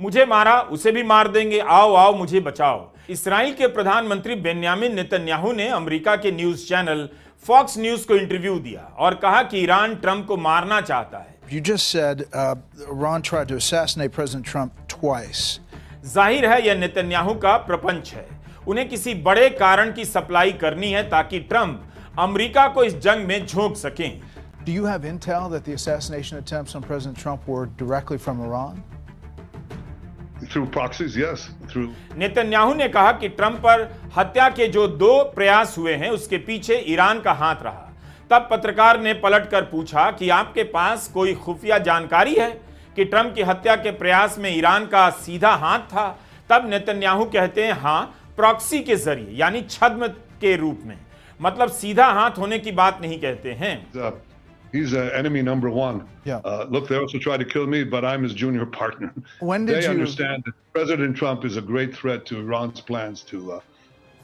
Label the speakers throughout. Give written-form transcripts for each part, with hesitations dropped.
Speaker 1: मुझे मारा उसे भी मार देंगे, आओ आओ मुझे बचाओ। इस्राएल के प्रधानमंत्री बेन्यामिन नेतन्याहू ने अमेरिका के न्यूज चैनल फॉक्स न्यूज को इंटरव्यू दिया और कहा कि ईरान ट्रंप को मारना चाहता है।
Speaker 2: You just said Iran tried to assassinate President Trump twice.
Speaker 1: जाहिर है यह नेतन्याहू का प्रपंच है। उन्हें किसी बड़े कारण की सप्लाई करनी है ताकि ट्रंप अमेरिका को इस जंग में झोंक सकें।
Speaker 2: Do you have intel that the assassination attempts on President Trump were directly from Iran?
Speaker 3: Through proxies, yes. Through.
Speaker 1: Netanyahu ने कहा कि ट्रंप पर हत्या के जो 2 प्रयास हुए हैं उसके पीछे ईरान का हाथ रहा। तब पत्रकार ने पलटकर पूछा कि आपके पास कोई खुफिया जानकारी है कि ट्रंप की हत्या के प्रयास में ईरान का सीधा हाथ था? तब नेतन्याहू कहते हैं हाँ, प्रॉक्सी के जरिए यानी छद्म के रूप में। मतलब सीधा हाथ होने की बात नहीं कहते हैं।
Speaker 3: He's enemy number one.
Speaker 2: Yeah.
Speaker 3: Look, they also tried to kill me, but I'm his junior partner.
Speaker 2: When did
Speaker 3: they
Speaker 2: you
Speaker 3: understand that President Trump is a great threat to Iran's plans to.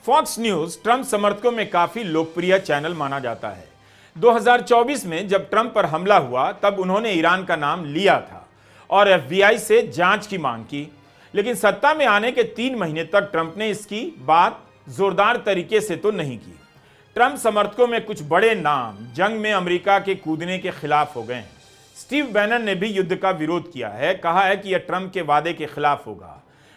Speaker 1: Fox News Trump समर्थकों में काफी लोकप्रिय channel माना जाता है। 2024 में जब Trump पर हमला हुआ तब उन्होंने ईरान का नाम लिया था और FBI से जांच की मांग की, लेकिन सत्ता में आने के 3 महीने तक ट्रंप ने इसकी बात जोरदार तरीके से तो नहीं की। ट्रंप समर्थकों में कुछ बड़े नाम जंग में अमेरिका के कूदने के खिलाफ हो गए हैं। स्टीव बैनन ने भी युद्ध का विरोध किया है, कहा है कि यह ट्रंप के वादे के खिलाफ होगा।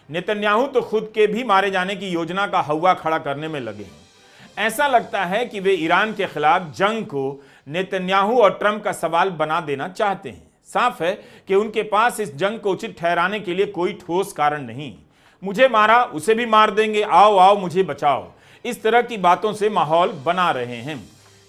Speaker 1: नेतन्याहू तो खुद के भी मारे जाने की योजना का हवा खड़ा करने में लगे हैं। ऐसा लगता है कि वे ईरान के खिलाफ जंग को नेतन्याहू और ट्रंप का सवाल बना देना चाहते हैं। साफ है कि उनके पास इस जंग को उचित ठहराने के लिए कोई ठोस कारण नहीं। मुझे मारा उसे भी मार देंगे, आओ आओ मुझे बचाओ, इस तरह की बातों से माहौल बना रहे हैं।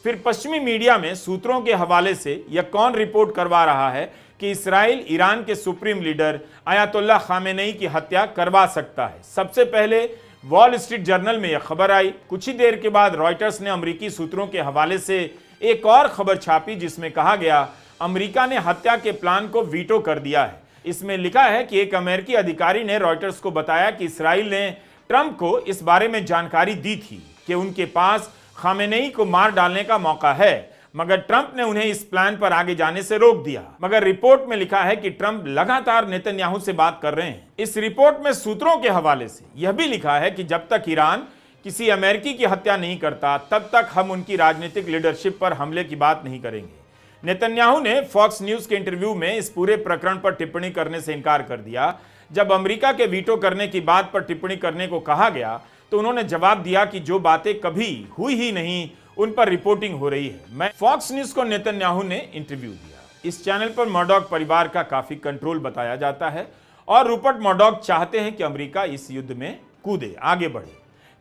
Speaker 1: फिर पश्चिमी मीडिया में सूत्रों के हवाले से यह कौन रिपोर्ट करवा रहा है कि इस्राएल ईरान के सुप्रीम लीडर अयातुल्लाह खामेनेई की हत्या करवा सकता है। सबसे पहले वॉल स्ट्रीट जर्नल में यह खबर आई। कुछ ही देर के बाद रॉयटर्स ने अमेरिकी सूत्रों के हवाले से एक और खबर छापी जिसमें कहा गया अमेरिका ने हत्या के प्लान को वीटो कर दिया है। इसमें लिखा है कि एक अमेरिकी अधिकारी ने रॉयटर्स को बताया कि इस्राएल ने ट्रंप को इस बारे में जानकारी दी थी कि उनके पास खामेनेई को मार डालने का मौका है, मगर ट्रंप ने उन्हें इस प्लान पर आगे जाने से रोक दिया। मगर रिपोर्ट में लिखा है कि ट्रंप लगातार नेतन्याहू से बात कर रहे हैं। इस रिपोर्ट में सूत्रों के हवाले से यह भी लिखा है कि जब तक ईरान किसी अमेरिकी की हत्या नहीं करता तब तक हम उनकी राजनीतिक लीडरशिप पर हमले की बात नहीं करेंगे। नेतन्याहू ने फॉक्स न्यूज के इंटरव्यू में इस पूरे प्रकरण पर टिप्पणी करने से इनकार कर दिया। जब अमेरिका के वीटो करने की बात पर टिप्पणी करने को कहा गया तो उन्होंने जवाब दिया कि जो बातें कभी हुई ही नहीं उन पर रिपोर्टिंग हो रही है। मैं फॉक्स न्यूज को नेतन्याहू ने इंटरव्यू दिया। इस चैनल पर मर्डॉक परिवार का काफी कंट्रोल बताया जाता है और रूपर्ट मर्डॉक चाहते हैं कि अमेरिका इस युद्ध में कूदे, आगे बढ़े।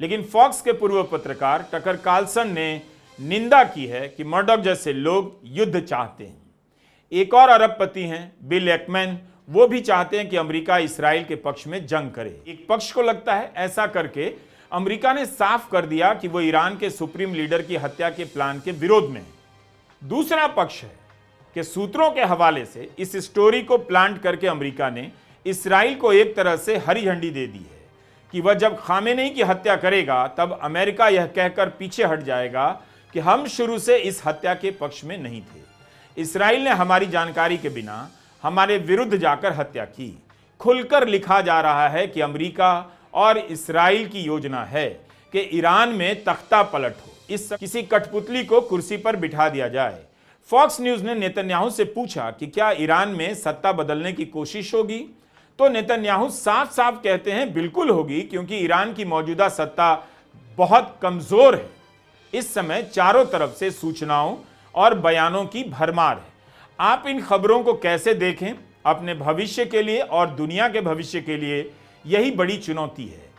Speaker 1: लेकिन फॉक्स के पूर्व पत्रकार टकर कार्लसन ने निंदा की है कि मर्डॉक जैसे लोग युद्ध चाहते हैं। एक और अरबपति हैं बिल एकमैन, वो भी चाहते हैं कि अमेरिका इस्राएल के पक्ष में जंग करे। एक पक्ष को लगता है ऐसा करके अमेरिका ने साफ कर दिया कि वो ईरान के सुप्रीम लीडर की हत्या के प्लान के विरोध में है। दूसरा पक्ष है कि सूत्रों के हवाले से इस स्टोरी को प्लांट करके अमेरिका ने इस्राएल को एक तरह से हरी झंडी दे दी है कि वह जब खामेनेई की हत्या करेगा तब अमेरिका यह कहकर पीछे हट जाएगा कि हम शुरू से इस हत्या के पक्ष में नहीं थे। इस्राएल ने हमारी जानकारी के बिना हमारे विरुद्ध जाकर हत्या की। खुलकर लिखा जा रहा है कि अमेरिका और इस्राएल की योजना है कि ईरान में तख्ता पलट हो, इस किसी कठपुतली को कुर्सी पर बिठा दिया जाए। फॉक्स न्यूज ने नेतन्याहू से पूछा कि क्या ईरान में सत्ता बदलने की कोशिश होगी, तो नेतन्याहू साफ साफ कहते हैं बिल्कुल होगी, क्योंकि ईरान की मौजूदा सत्ता बहुत कमजोर है। इस समय चारों तरफ से सूचनाओं और बयानों की भरमार है। आप इन खबरों को कैसे देखें? अपने भविष्य के लिए और दुनिया के भविष्य के लिए यही बड़ी चुनौती है।